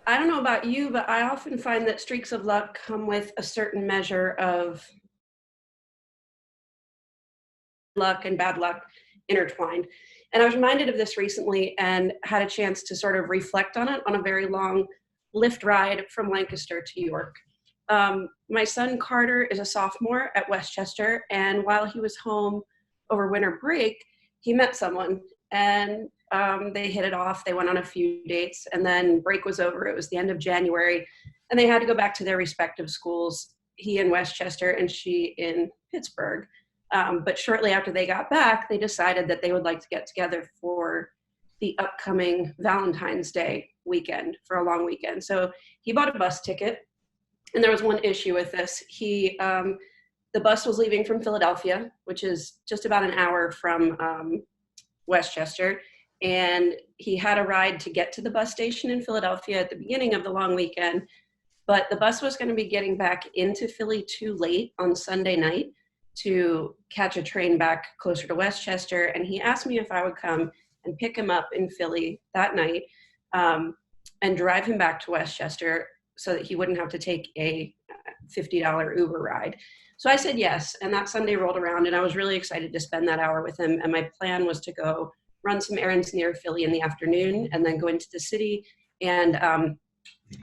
I don't know about you, but I often find that streaks of luck come with a certain measure of luck and bad luck intertwined. And I was reminded of this recently and had a chance to sort of reflect on it on a very long Lyft ride from Lancaster to York. My son Carter is a sophomore at Westchester, and while he was home over winter break, he met someone and they hit it off. They went on a few dates, and then break was over. It was the end of January, and they had to go back to their respective schools, he in Westchester and she in Pittsburgh. But shortly after they got back, they decided that they would like to get together for the upcoming Valentine's Day weekend, for a long weekend. So he bought a bus ticket, and there was one issue with this. The bus was leaving from Philadelphia, which is just about an hour from Westchester, and he had a ride to get to the bus station in Philadelphia at the beginning of the long weekend, but the bus was going to be getting back into Philly too late on Sunday night to catch a train back closer to Westchester, and he asked me if I would come and pick him up in Philly that night and drive him back to Westchester so that he wouldn't have to take a $50 Uber ride. So I said yes, and that Sunday rolled around, and I was really excited to spend that hour with him, and my plan was to go run some errands near Philly in the afternoon and then go into the city and,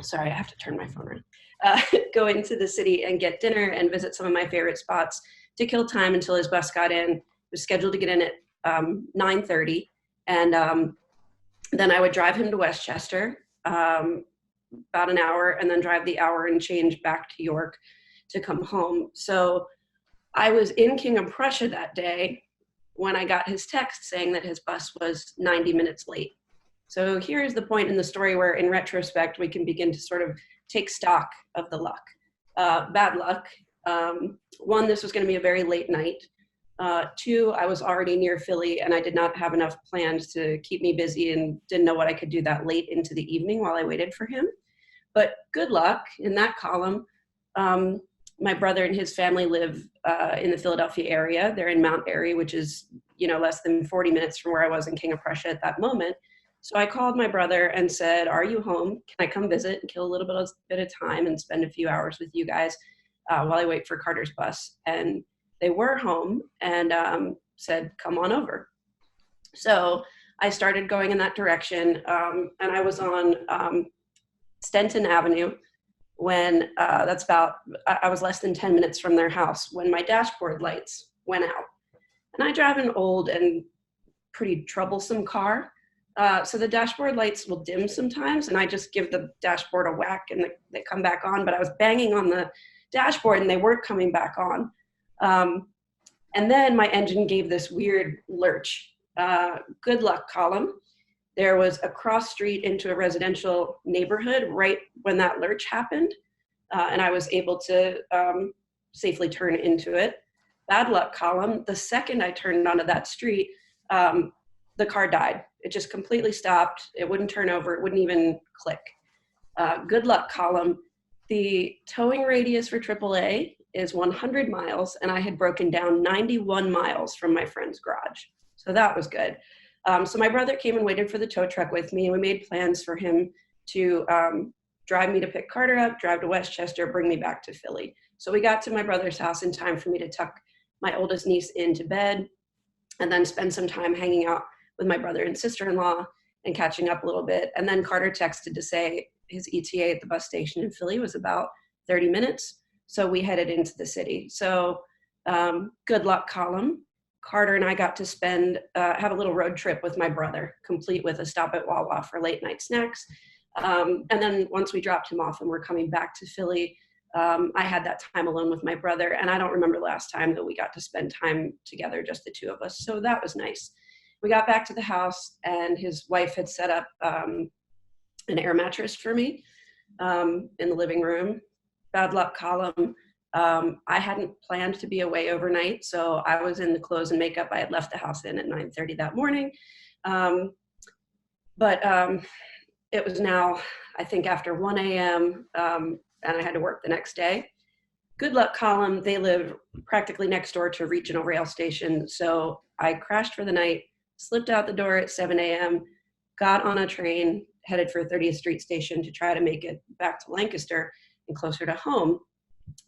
sorry, I have to turn my phone on, go into the city and get dinner and visit some of my favorite spots to kill time until his bus got in. It was scheduled to get in at 9:30, and then I would drive him to Westchester, about an hour, and then drive the hour and change back to York to come home. So I was in King of Prussia that day when I got his text saying that his bus was 90 minutes late. So here's the point in the story where, in retrospect, we can begin to sort of take stock of the luck. Bad luck. One, this was going to be a very late night. Two, I was already near Philly and I did not have enough plans to keep me busy and didn't know what I could do that late into the evening while I waited for him. But good luck in that column. My brother and his family live in the Philadelphia area. They're in Mount Airy, which is, less than 40 minutes from where I was in King of Prussia at that moment. So I called my brother and said, "Are you home? Can I come visit and kill a little bit of time and spend a few hours with you guys while I wait for Carter's bus?" And they were home and said, "Come on over." So I started going in that direction, and I was on Stenton Avenue when I was less than 10 minutes from their house when my dashboard lights went out. And I drive an old and pretty troublesome car. So the dashboard lights will dim sometimes, and I just give the dashboard a whack and they come back on, but I was banging on the dashboard and they weren't coming back on. And then my engine gave this weird lurch. Good luck column. There was a cross street into a residential neighborhood right when that lurch happened, and I was able to safely turn into it. Bad luck column. The second I turned onto that street, the car died. It just completely stopped. It wouldn't turn over. It wouldn't even click. Good luck column. The towing radius for AAA is 100 miles, and I had broken down 91 miles from my friend's garage. So that was good. So my brother came and waited for the tow truck with me, and we made plans for him to drive me to pick Carter up, drive to Westchester, bring me back to Philly. So we got to my brother's house in time for me to tuck my oldest niece into bed and then spend some time hanging out with my brother and sister-in-law and catching up a little bit. And then Carter texted to say his ETA at the bus station in Philly was about 30 minutes. So we headed into the city. So good luck column. Carter and I got to have a little road trip with my brother, complete with a stop at Wawa for late night snacks. And then once we dropped him off and we're coming back to Philly, I had that time alone with my brother. And I don't remember the last time that we got to spend time together, just the two of us. So that was nice. We got back to the house and his wife had set up an air mattress for me in the living room. Bad luck column. I hadn't planned to be away overnight, so I was in the clothes and makeup I had left the house in at 9:30 that morning. But it was now, I think, after 1 a.m., and I had to work the next day. Good luck column, they live practically next door to a regional rail station, so I crashed for the night, slipped out the door at 7 a.m., got on a train, headed for 30th Street Station to try to make it back to Lancaster and closer to home.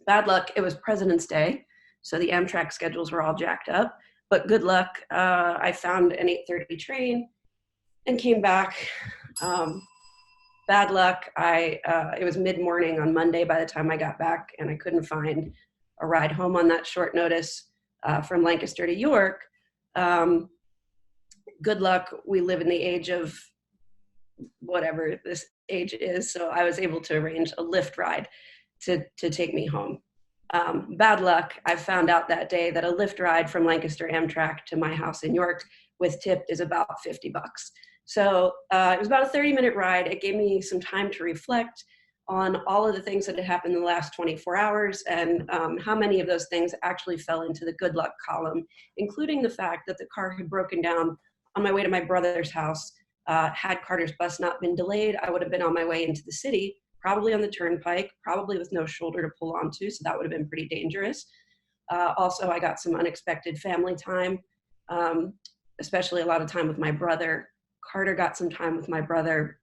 Bad luck, it was President's Day, so the Amtrak schedules were all jacked up. But good luck, I found an 8:30 train and came back. Um, Bad luck, it was mid-morning on Monday by the time I got back, and I couldn't find a ride home on that short notice from Lancaster to York. Good luck, we live in the age of whatever this age is, so I was able to arrange a Lyft ride to take me home. Bad luck, I found out that day that a Lyft ride from Lancaster Amtrak to my house in York with tip is about 50 bucks. So it was about a 30-minute ride. It gave me some time to reflect on all of the things that had happened in the last 24 hours and how many of those things actually fell into the good luck column, including the fact that the car had broken down on my way to my brother's house. Had Carter's bus not been delayed, I would have been on my way into the city, probably on the turnpike, probably with no shoulder to pull onto, so that would have been pretty dangerous. Also, I got some unexpected family time, especially a lot of time with my brother. Carter got some time with my brother.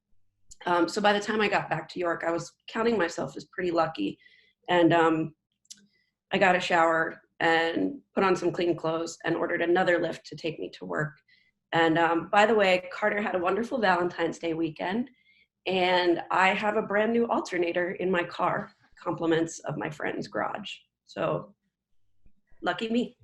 So by the time I got back to York, I was counting myself as pretty lucky. And I got a shower and put on some clean clothes and ordered another Lyft to take me to work. And by the way, Carter had a wonderful Valentine's Day weekend. And I have a brand new alternator in my car, compliments of my friend's garage. So lucky me.